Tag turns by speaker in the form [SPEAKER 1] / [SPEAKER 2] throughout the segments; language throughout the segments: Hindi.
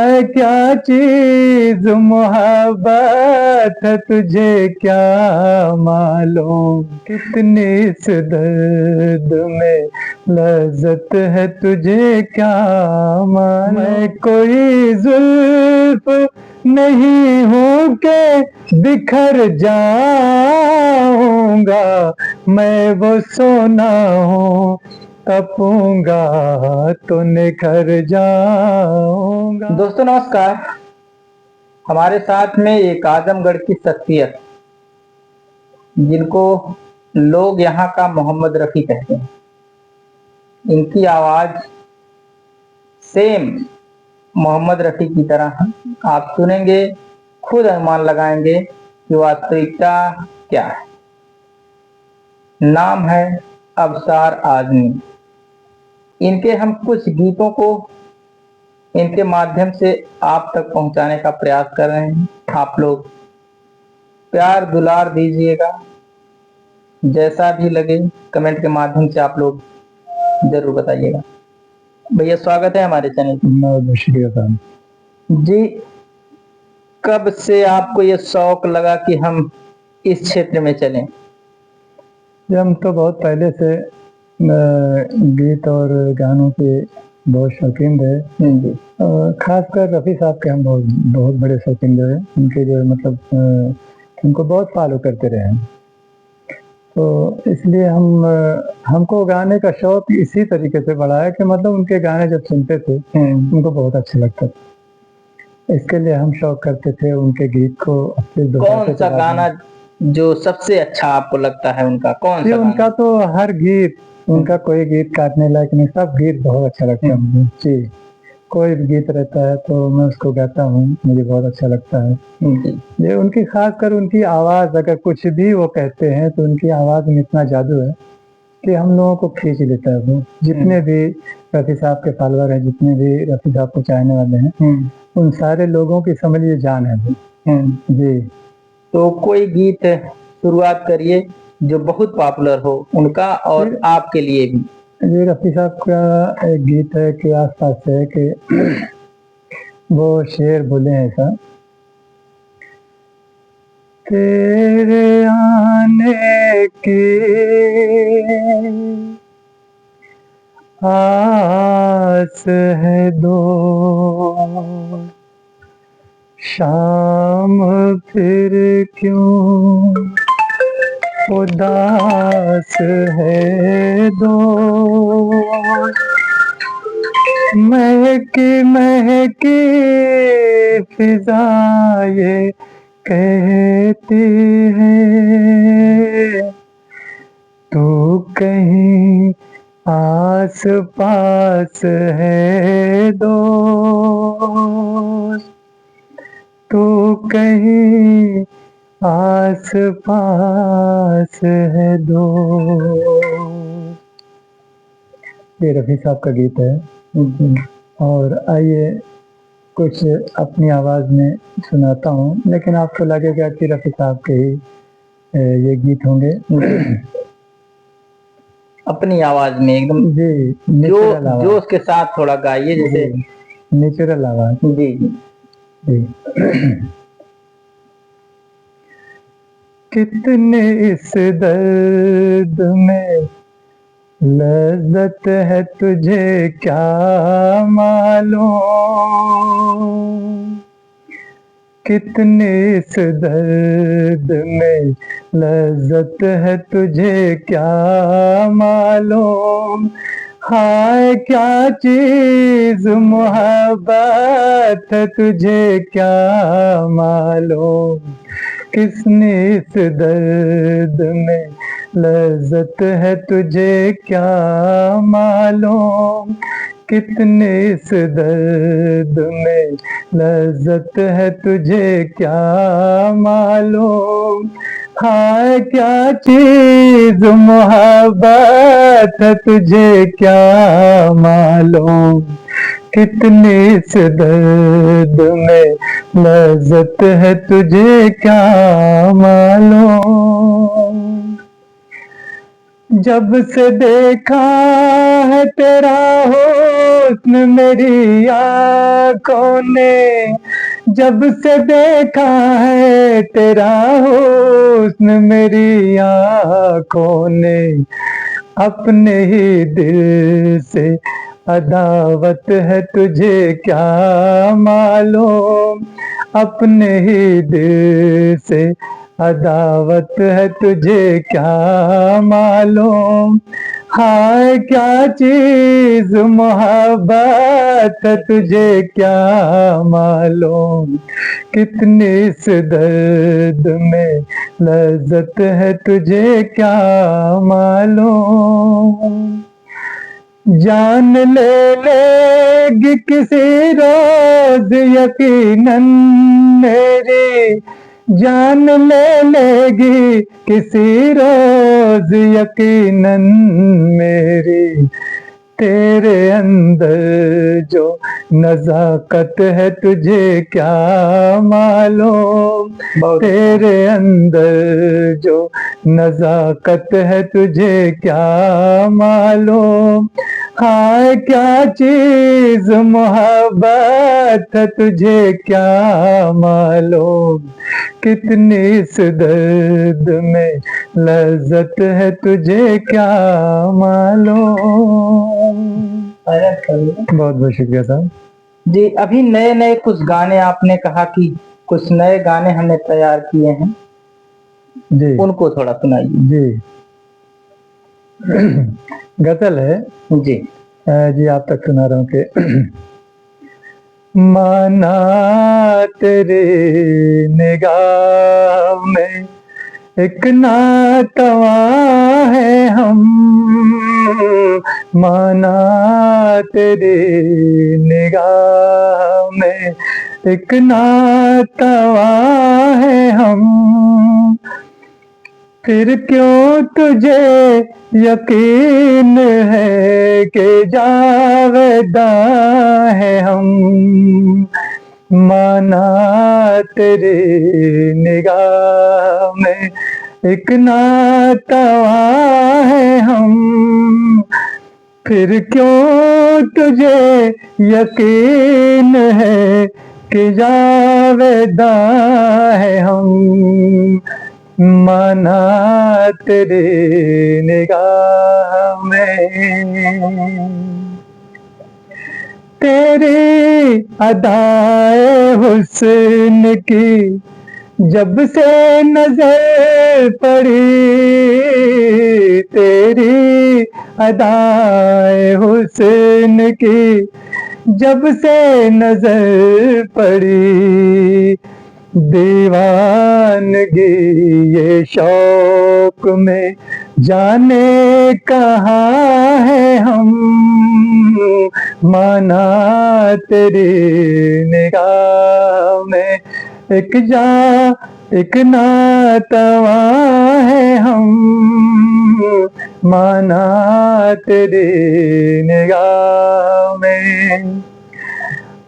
[SPEAKER 1] हाय क्या चीज मोहब्बत है, तुझे क्या मालूम, कितनी इस दर्द में लज्जत है, तुझे क्या मालूम। मैं कोई जुल्फ नहीं हूँ के बिखर जाऊंगा, मैं वो सोना हूँ तपूंगा तो निखर जाऊंगा।
[SPEAKER 2] दोस्तों नमस्कार। हमारे साथ में एक आजमगढ़ की शख्सियत जिनको लोग यहाँ का मोहम्मद रफ़ी कहते हैं, इनकी आवाज सेम मोहम्मद रफ़ी की तरह है। आप सुनेंगे, खुद अनुमान लगाएंगे कि वास्तविकता क्या है। नाम है अबसार आज़मी। इनके हम कुछ गीतों को इनके माध्यम से आप तक पहुंचाने का प्रयास कर रहे हैं। आप लोग प्यार दुलार दीजिएगा, जैसा भी लगे कमेंट के माध्यम से आप लोग जरूर बताइएगा। भैया स्वागत है हमारे चैनल पर।
[SPEAKER 1] शुक्रिया
[SPEAKER 2] जी, कब से आपको ये शौक लगा कि हम इस क्षेत्र में चलें?
[SPEAKER 1] हम तो बहुत पहले से गीत और गानों के बहुत शौकीन रहे
[SPEAKER 2] जी।
[SPEAKER 1] खासकर रफ़ी साहब के हम बहुत बहुत बड़े शौकीन रहे। उनके जो मतलब उनको बहुत फॉलो करते रहे हैं, तो इसलिए हमको गाने का शौक इसी तरीके से बढ़ा है कि मतलब उनके गाने जब सुनते थे उनको बहुत अच्छा लगता था। इसके लिए हम शौक करते थे उनके गीत को।
[SPEAKER 2] कौन सा गाना जो सबसे अच्छा आपको लगता है उनका? कौन सा
[SPEAKER 1] उनका तो हर गीत, उनका कोई गीत काटने लायक नहीं, सब गीत बहुत अच्छा लगता है मुझे जी। कोई भी गीत रहता है तो मैं उसको गाता हूँ, मुझे बहुत अच्छा लगता है। ये उनकी खासकर उनकी आवाज़, अगर कुछ भी वो कहते हैं तो उनकी आवाज़ में इतना जादू है कि हम लोगों को खींच लेता है वो। जितने भी रफ़ी साहब के फॉलोअर हैं, जितने भी रफ़ी साहब को चाहने वाले हैं, उन सारे लोगों की समझिए जान है वो जी।
[SPEAKER 2] तो कोई गीत शुरुआत करिए जो बहुत पॉपुलर हो उनका और आपके लिए भी।
[SPEAKER 1] ये रफ़ी साहब का एक गीत है कि आस-पास से है कि वो शेर बोले हैं ऐसा, तेरे आने की आस है दो, शाम फिर क्यों उदास है दो, महकी महकी फिजाएं कहती है, तू कहीं आस पास है दोस्त, तू कहीं आस पास है दोस्त। ये रफ़ी साहब का गीत है। और आइए कुछ अपनी आवाज़ में सुनाता हूँ, लेकिन आपको लगेगा कि रफ़ी साहब के ही ये गीत होंगे।
[SPEAKER 2] अपनी आवाज में एकदम
[SPEAKER 1] जी,
[SPEAKER 2] जो उसके साथ थोड़ा गाइए, जैसे
[SPEAKER 1] नेचुरल आवाज
[SPEAKER 2] जी
[SPEAKER 1] जी। कितने इस दर्द में लज्जत है, तुझे क्या मालूम, कितने इस दर्द में लज्जत है, तुझे क्या मालूम। हाय क्या चीज मोहब्बत है, तुझे क्या मालूम, किसने इस दर्द में लज्जत है, तुझे क्या मालूम, कितने इस दर्द में लज्जत है, तुझे क्या मालूम। हाय क्या चीज मोहब्बत है, तुझे क्या मालूम, कितने इस दर्द में लज्जत है, तुझे क्या मालूम। जब से देखा है तेरा हो हुस्न मेरी आंखों ने जब से देखा है तेरा हुस्न मेरी आंखों ने अपने ही दिल से अदावत है तुझे क्या मालूम अपने ही दिल से अदावत है तुझे क्या मालूम हाय क्या चीज मोहब्बत है तुझे क्या मालूम कितनी इस दर्द में लज्जत है तुझे क्या मालूम जान ले लेगी किसी रोज यकीनन मेरी जान ले लेगी किसी रोज यकीनन मेरी तेरे अंदर जो नजाकत है तुझे क्या मालूम तेरे अंदर जो नजाकत है तुझे क्या मालूम हाय क्या चीज मोहब्बत है तुझे क्या मालूम कितनी इस दर्द में लज्जत है तुझे क्या मालूम बहुत बहुत शुक्रिया साहब
[SPEAKER 2] जी। अभी नए नए कुछ गाने आपने कहा कि कुछ नए गाने हमने तैयार किए हैं,
[SPEAKER 1] जी
[SPEAKER 2] उनको थोड़ा सुनाइए।
[SPEAKER 1] जी गजल है
[SPEAKER 2] जी
[SPEAKER 1] जी आप तक सुना रहा हूँ कि माना तेरे निगाह में एक नातवा है हम माना तेरे निगाह में एक नातवा है हम फिर क्यों तुझे यकीन है कि जावेदा है हम माना तेरे निगाह में एक नातवा है हम फिर क्यों तुझे यकीन है कि जावेदा है हम माना तेरे निगाह में तेरी अदाए हुस्न की जब से नजर पड़ी तेरी अदाए हुस्न की जब से नजर पड़ी दीवानगी ये शौक में जाने कहाँ है हम माना तेरी निगाह में एक नातवा है हम माना तेरी निगाह में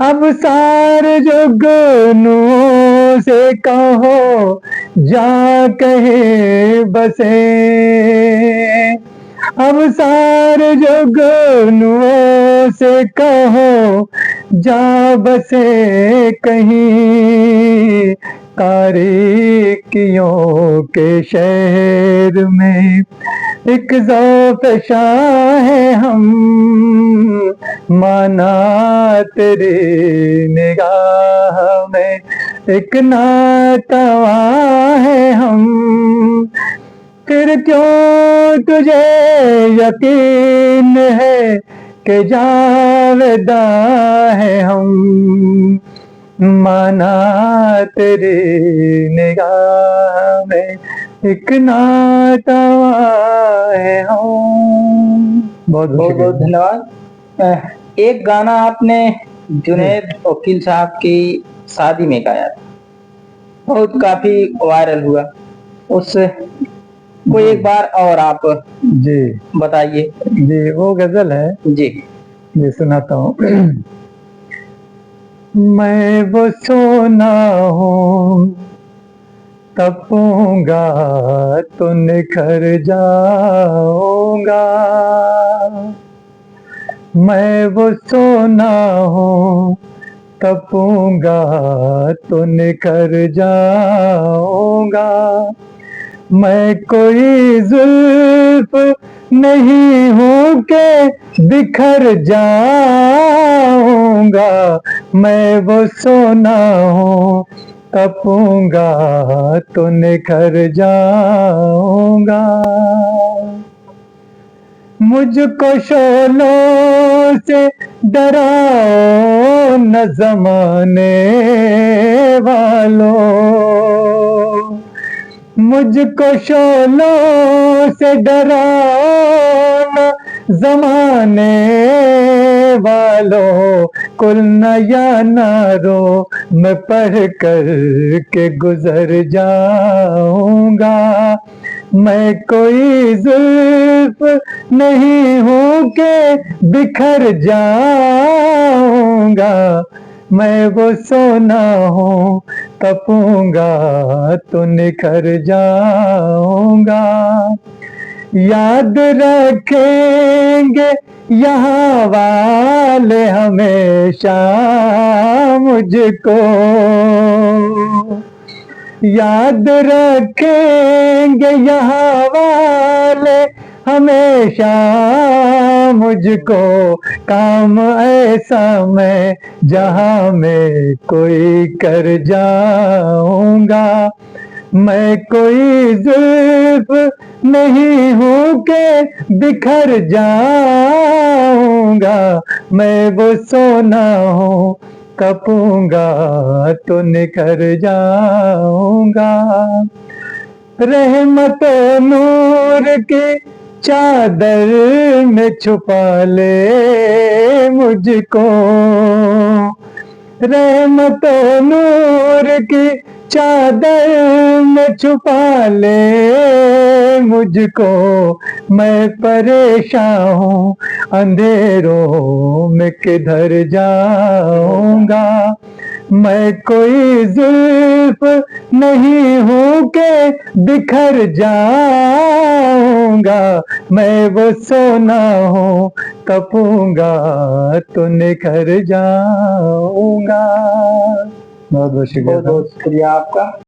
[SPEAKER 1] अब सारे जुगनुओं से कहो जा कहे बसे अब सारे जुगनुओं से कहो जा बसे कहीं तारीकियों के शहर में एक ज़ौफ़शा है हम माना तेरी निगाह में एक नातवा है हम फिर क्यों तुझे यकीन है कि जावेदा है हम माना तेरी निगाह में एक नातवा है हम बहुत
[SPEAKER 2] बहुत बहुत धन्यवाद। एक गाना आपने जुनैद वकील साहब की शादी में गाया था, बहुत काफी वायरल हुआ, उस को एक बार और आप
[SPEAKER 1] जी
[SPEAKER 2] बताइए।
[SPEAKER 1] जी वो गजल है
[SPEAKER 2] जी
[SPEAKER 1] जी सुनाता हूँ। मैं वो सोना हूँ तपूंगा तो निखर जाऊंगा मैं वो सोना हूँ, तपूंगा तो निखर जाऊंगा। मैं कोई जुल्फ नहीं हूँ के बिखर जाऊंगा। मैं वो सोना हूँ, तपूंगा तो निखर जाऊंगा। मुझको शोलों से डराओ न ज़माने वालों। मुझको शोलों से डराओ न ज़माने वालों। कुल नया नारो मैं पढ़ कर के गुजर जाऊंगा। मैं कोई जुल्फ नहीं हूँ के बिखर जाऊंगा। मैं वो सोना हूँ, तपूंगा तो निखर जाऊंगा। याद रखेंगे यहाँ वाले हमेशा मुझको। याद रखेंगे यहाँ वाले हमेशा मुझको। काम ऐसा मैं जहाँ में कोई कर जाऊंगा। मैं कोई जुल्फ नहीं हूँ के बिखर जाऊंगा। मैं वो सोना हूँ, तपूंगा तो निखर जाऊंगा। रहमत नूर की चादर में छुपा ले मुझको। रहमत नूर की चादर में छुपा ले मुझको। मैं परेशान हूँ, अंधेरों में किधर जाऊंगा। मैं कोई जुल्फ नहीं हूँ के बिखर जाऊंगा। मैं वो सोना हूँ, तपूंगा तो निखर जाऊंगा। बहुत बहुत शुक्रिया।
[SPEAKER 2] बहुत बहुत शुक्रिया आपका।